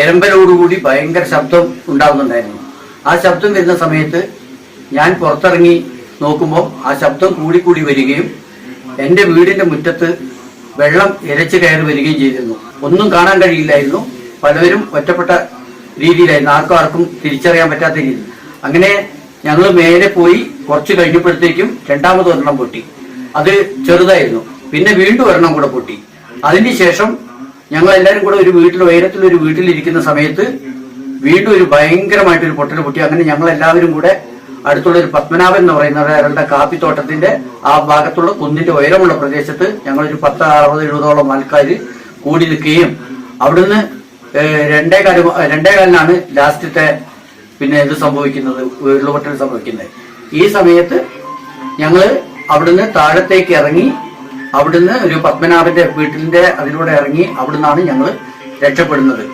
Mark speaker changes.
Speaker 1: എരമ്പലോടുകൂടി ഭയങ്കര ശബ്ദം ഉണ്ടാകുന്നുണ്ടായിരുന്നു. ആ ശബ്ദം വരുന്ന സമയത്ത് ഞാൻ പുറത്തിറങ്ങി നോക്കുമ്പോൾ ആ ശബ്ദം കൂടിക്കൂടി വരികയും എന്റെ വീടിന്റെ മുറ്റത്ത് വെള്ളം ഇരച്ചു കയറി വരികയും ചെയ്തിരുന്നു. ഒന്നും കാണാൻ കഴിയില്ലായിരുന്നു. പലവരും ഒറ്റപ്പെട്ട രീതിയിലായിരുന്നു, ആർക്കും തിരിച്ചറിയാൻ പറ്റാത്ത രീതി. അങ്ങനെ ഞങ്ങൾ മേലെ പോയി കുറച്ച് കഴിഞ്ഞപ്പോഴത്തേക്കും രണ്ടാമത് ഒരെണ്ണം പൊട്ടി. അത് ചെറുതായിരുന്നു. പിന്നെ വീണ്ടും ഒരെണ്ണം കൂടെ പൊട്ടി. അതിനുശേഷം ഞങ്ങൾ എല്ലാവരും കൂടെ ഒരു വീട്ടിൽ, ഉയരത്തിലൊരു വീട്ടിലിരിക്കുന്ന സമയത്ത് വീണ്ടും ഒരു ഭയങ്കരമായിട്ടൊരു പൊട്ടൽ പൊട്ടി. അങ്ങനെ ഞങ്ങൾ എല്ലാവരും കൂടെ അടുത്തുള്ള ഒരു പത്മനാഭൻ എന്ന് പറയുന്ന ഒരാളുടെ കാപ്പിത്തോട്ടത്തിന്റെ ആ ഭാഗത്തുള്ള കുന്നിന്റെ ഉയരമുള്ള പ്രദേശത്ത് ഞങ്ങളൊരു 10, 60, 70ഓളം ആൾക്കാർ കൂടി നിൽക്കുകയും അവിടുന്ന് രണ്ടേകാലിനാണ് ലാസ്റ്റത്തെ പിന്നെ ഇത് സംഭവിക്കുന്നത്, ഉരുളുപൊട്ടൽ സംഭവിക്കുന്നത്. ഈ സമയത്ത് ഞങ്ങള് അവിടുന്ന് താഴത്തേക്ക് ഇറങ്ങി, അവിടുന്ന് ഒരു പത്മനാഭന്റെ വീട്ടിന്റെ അതിലൂടെ ഇറങ്ങി അവിടുന്നാണ് ഞങ്ങൾ രക്ഷപ്പെടുന്നത്.